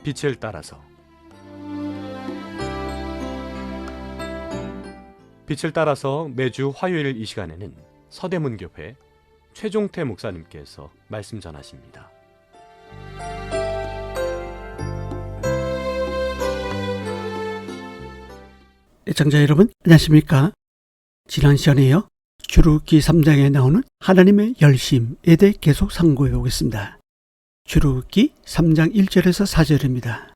빛을 따라서. 빛을 따라서 매주 화요일 이 시간에는 서대문교회 최종태 목사님께서 말씀 전하십니다. 애청자 여러분, 안녕하십니까? 지난 시간에요, 출애굽기 3장에 나오는 하나님의 열심에 대해 계속 상고해 보겠습니다. 출애굽기 3장 1절에서 4절입니다.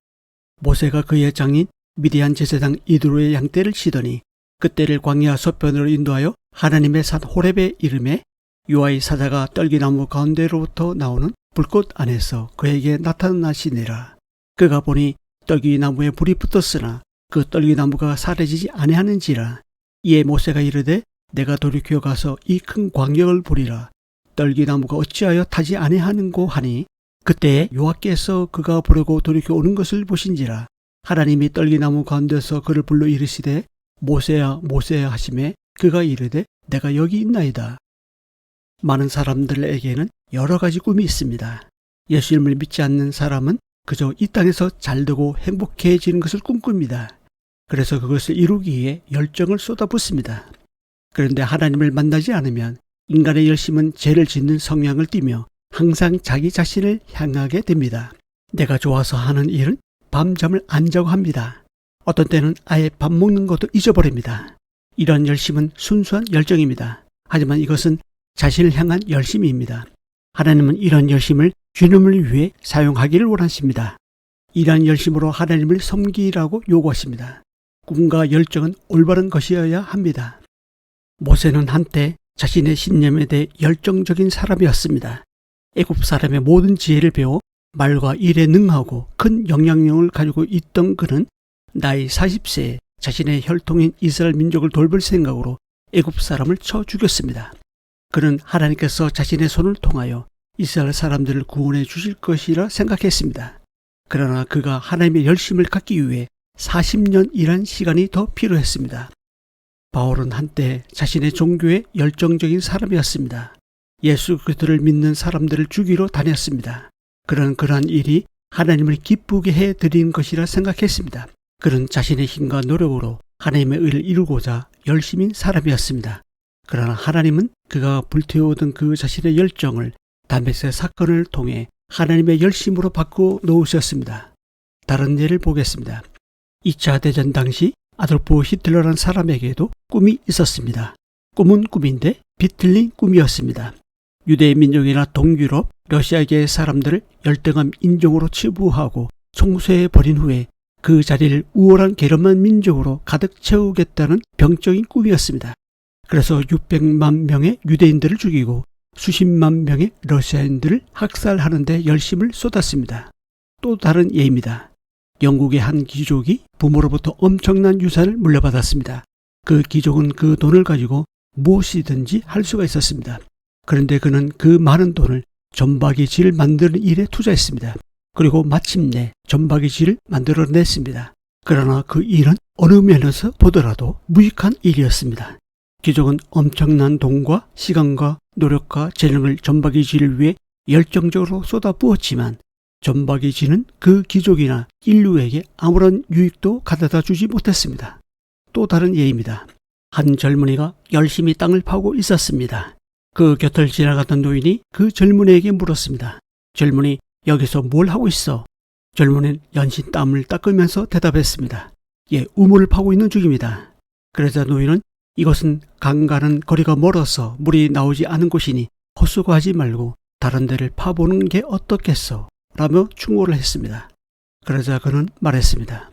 모세가 그의 장인 미디안 제사장 이드로의 양떼를 치더니 그떼를 광야 서편으로 인도하여 하나님의 산 호렙에 이르매 요아의 사자가 떨기나무 가운데로부터 나오는 불꽃 안에서 그에게 나타나시니라. 그가 보니 떨기나무에 불이 붙었으나 그 떨기나무가 사라지지 아니하는지라. 이에 모세가 이르되 내가 돌이켜 가서 이 큰 광역을 보리라. 떨기나무가 어찌하여 타지 아니하는고 하니 그때 여호와께서 그가 보려고 돌이켜 오는 것을 보신지라. 하나님이 떨기나무 가운데서 그를 불러 이르시되 모세야 모세야 하시매 그가 이르되 내가 여기 있나이다. 많은 사람들에게는 여러 가지 꿈이 있습니다. 예수님을 믿지 않는 사람은 그저 이 땅에서 잘되고 행복해지는 것을 꿈꿉니다. 그래서 그것을 이루기 위해 열정을 쏟아붓습니다. 그런데 하나님을 만나지 않으면 인간의 열심은 죄를 짓는 성향을 띠며 항상 자기 자신을 향하게 됩니다. 내가 좋아서 하는 일은 밤잠을 안 자고 합니다. 어떤 때는 아예 밥 먹는 것도 잊어버립니다. 이런 열심은 순수한 열정입니다. 하지만 이것은 자신을 향한 열심입니다. 하나님은 이런 열심을 주님을 위해 사용하기를 원하십니다. 이러한 열심으로 하나님을 섬기라고 요구하십니다. 꿈과 열정은 올바른 것이어야 합니다. 모세는 한때 자신의 신념에 대해 열정적인 사람이었습니다. 애굽 사람의 모든 지혜를 배워 말과 일에 능하고 큰 영향력을 가지고 있던 그는 나이 40세에 자신의 혈통인 이스라엘 민족을 돌볼 생각으로 애굽 사람을 쳐 죽였습니다. 그는 하나님께서 자신의 손을 통하여 이스라엘 사람들을 구원해 주실 것이라 생각했습니다. 그러나 그가 하나님의 열심을 갖기 위해 40년 일한 시간이 더 필요했습니다. 바울은 한때 자신의 종교에 열정적인 사람이었습니다. 예수 그리스도를 믿는 사람들을 죽이러 다녔습니다. 그는 그러한 일이 하나님을 기쁘게 해드리는 것이라 생각했습니다. 그는 자신의 힘과 노력으로 하나님의 의를 이루고자 열심인 사람이었습니다. 그러나 하나님은 그가 불태우던 그 자신의 열정을 다메섹 사건을 통해 하나님의 열심으로 바꾸어 놓으셨습니다. 다른 예를 보겠습니다. 2차 대전 당시 아돌프 히틀러라는 사람에게도 꿈이 있었습니다. 꿈은 꿈인데 비틀린 꿈이었습니다. 유대 민족이나 동유럽, 러시아계의 사람들을 열등한 인종으로 치부하고 총수해 버린 후에 그 자리를 우월한 게르만 민족으로 가득 채우겠다는 병적인 꿈이었습니다. 그래서 600만 명의 유대인들을 죽이고 수십만 명의 러시아인들을 학살하는 데 열심을 쏟았습니다. 또 다른 예입니다. 영국의 한 귀족이 부모로부터 엄청난 유산을 물려받았습니다. 그 귀족은 그 돈을 가지고 무엇이든지 할 수가 있었습니다. 그런데 그는 그 많은 돈을 점박이질을 만드는 일에 투자했습니다. 그리고 마침내 점박이질을 만들어냈습니다. 그러나 그 일은 어느 면에서 보더라도 무익한 일이었습니다. 귀족은 엄청난 돈과 시간과 노력과 재능을 점박이질을 위해 열정적으로 쏟아부었지만 점박이질은 그 귀족이나 인류에게 아무런 유익도 가져다 주지 못했습니다. 또 다른 예입니다. 한 젊은이가 열심히 땅을 파고 있었습니다. 그 곁을 지나가던 노인이 그 젊은이에게 물었습니다. 젊은이, 여기서 뭘 하고 있어? 젊은이는 연신 땀을 닦으면서 대답했습니다. 예, 우물을 파고 있는 중입니다. 그러자 노인은 이것은 강가는 거리가 멀어서 물이 나오지 않은 곳이니 헛수고하지 말고 다른 데를 파보는 게 어떻겠어? 라며 충고를 했습니다. 그러자 그는 말했습니다.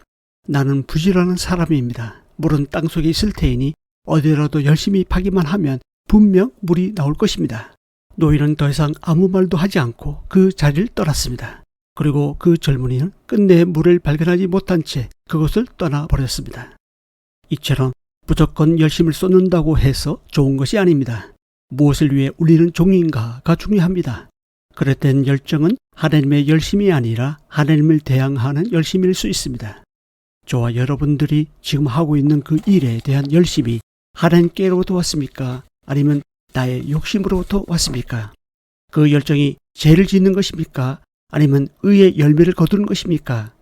나는 부지런한 사람입니다. 물은 땅속에 있을 테이니 어디라도 열심히 파기만 하면 분명 물이 나올 것입니다. 노인은 더 이상 아무 말도 하지 않고 그 자리를 떠났습니다. 그리고 그 젊은이는 끝내 물을 발견하지 못한 채 그곳을 떠나버렸습니다. 이처럼 무조건 열심을 쏟는다고 해서 좋은 것이 아닙니다. 무엇을 위해 우리는 종인가가 중요합니다. 그릇된 열정은 하나님의 열심이 아니라 하나님을 대항하는 열심일 수 있습니다. 저와 여러분들이 지금 하고 있는 그 일에 대한 열심이 하나님께로부터 왔습니까? 아니면 나의 욕심으로부터 왔습니까? 그 열정이 죄를 짓는 것입니까? 아니면 의의 열매를 거두는 것입니까?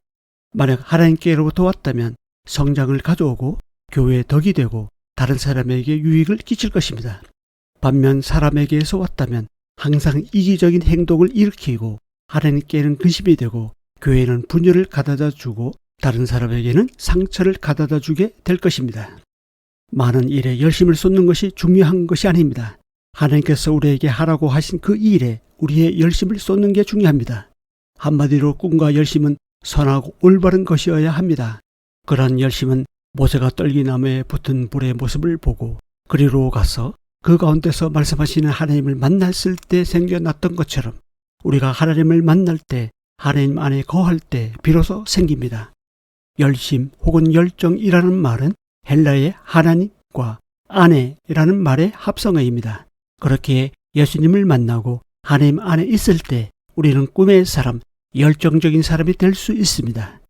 만약 하나님께로부터 왔다면 성장을 가져오고 교회의 덕이 되고 다른 사람에게 유익을 끼칠 것입니다. 반면 사람에게서 왔다면 항상 이기적인 행동을 일으키고 하나님께는 근심이 되고 교회는 분열을 가져다 주고 다른 사람에게는 상처를 가져다 주게 될 것입니다. 많은 일에 열심을 쏟는 것이 중요한 것이 아닙니다. 하나님께서 우리에게 하라고 하신 그 일에 우리의 열심을 쏟는 게 중요합니다. 한마디로 꿈과 열심은 선하고 올바른 것이어야 합니다. 그러한 열심은 모세가 떨기나무에 붙은 불의 모습을 보고 그리로 가서 그 가운데서 말씀하시는 하나님을 만났을 때 생겨났던 것처럼 우리가 하나님을 만날 때 하나님 안에 거할 때 비로소 생깁니다. 열심 혹은 열정이라는 말은 헬라의 하나님과 안에라는 말의 합성어입니다. 그렇게 예수님을 만나고 하나님 안에 있을 때 우리는 꿈의 사람, 열정적인 사람이 될 수 있습니다.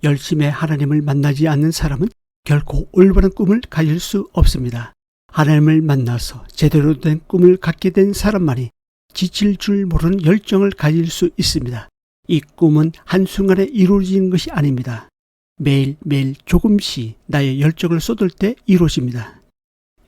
열심에 하나님을 만나지 않는 사람은 결코 올바른 꿈을 가질 수 없습니다. 하나님을 만나서 제대로 된 꿈을 갖게 된 사람만이 지칠 줄 모르는 열정을 가질 수 있습니다. 이 꿈은 한순간에 이루어지는 것이 아닙니다. 매일매일 조금씩 나의 열정을 쏟을 때 이루어집니다.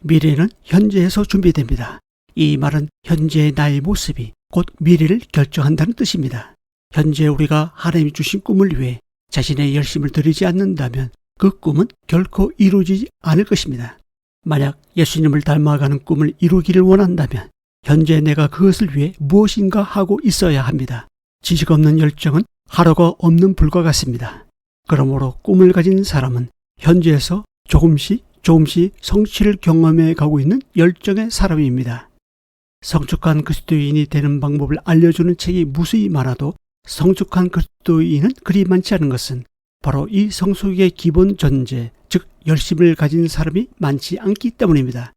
미래는 현재에서 준비됩니다. 이 말은 현재의 나의 모습이 곧 미래를 결정한다는 뜻입니다. 현재 우리가 하나님이 주신 꿈을 위해 자신의 열심을 들이지 않는다면 그 꿈은 결코 이루어지지 않을 것입니다. 만약 예수님을 닮아가는 꿈을 이루기를 원한다면 현재 내가 그것을 위해 무엇인가 하고 있어야 합니다. 지식 없는 열정은 하루가 없는 불과 같습니다. 그러므로 꿈을 가진 사람은 현재에서 조금씩 성취를 경험해 가고 있는 열정의 사람입니다. 성숙한 그리스도인이 되는 방법을 알려주는 책이 무수히 많아도 성숙한 그리스도인은 그리 많지 않은 것은 바로 이 성숙의 기본 전제, 즉 열심을 가진 사람이 많지 않기 때문입니다.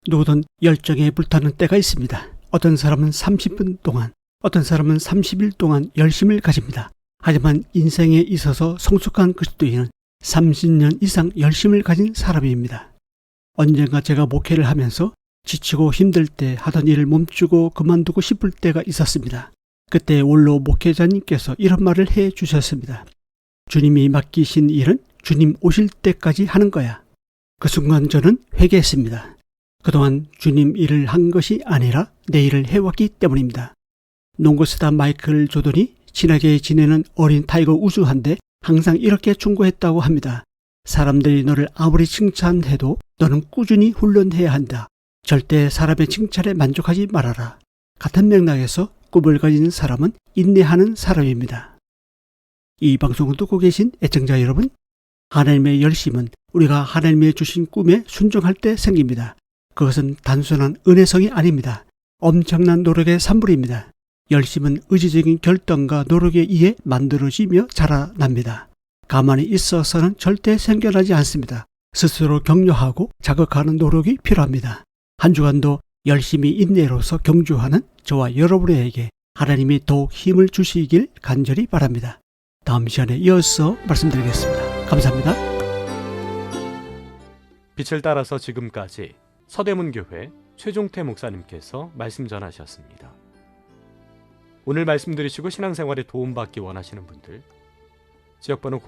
누구든 열정에 불타는 때가 있습니다. 어떤 사람은 30분 동안, 어떤 사람은 30일 동안 열심을 가집니다. 하지만 인생에 있어서 성숙한 그리스도인은 30년 이상 열심을 가진 사람입니다. 언젠가 제가 목회를 하면서 지치고 힘들 때 하던 일을 멈추고 그만두고 싶을 때가 있었습니다. 그때 원로 목회자님께서 이런 말을 해 주셨습니다. 주님이 맡기신 일은 주님 오실 때까지 하는 거야. 그 순간 저는 회개했습니다. 그동안 주님 일을 한 것이 아니라 내 일을 해왔기 때문입니다. 농구스타 마이클 조던이 친하게 지내는 어린 타이거 우즈한테 항상 이렇게 충고했다고 합니다. 사람들이 너를 아무리 칭찬해도 너는 꾸준히 훈련해야 한다. 절대 사람의 칭찬에 만족하지 말아라. 같은 맥락에서 꿈을 가진 사람은 인내하는 사람입니다. 이 방송을 듣고 계신 애청자 여러분, 하나님의 열심은 우리가 하나님의 주신 꿈에 순종할 때 생깁니다. 그것은 단순한 은혜성이 아닙니다. 엄청난 노력의 산물입니다. 열심은 의지적인 결단과 노력에 의해 만들어지며 자라납니다. 가만히 있어서는 절대 생겨나지 않습니다. 스스로 격려하고 자극하는 노력이 필요합니다. 한 주간도 열심히 인내로서 경주하는 저와 여러분에게 하나님이 더욱 힘을 주시길 간절히 바랍니다. 다음 시간에 이어서 말씀드리겠습니다. 감사합니다. 빛을 따라서 지금까지 서대문교회 최종태 목사님께서 말씀 전하셨습니다. 오늘 말씀 들으시고 신앙생활에 도움받기 원하시는 분들 지역번호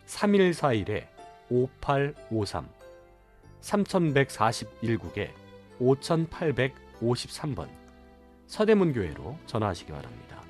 02-3141-5853 3141국에 5853번 서대문교회로 전화하시기 바랍니다.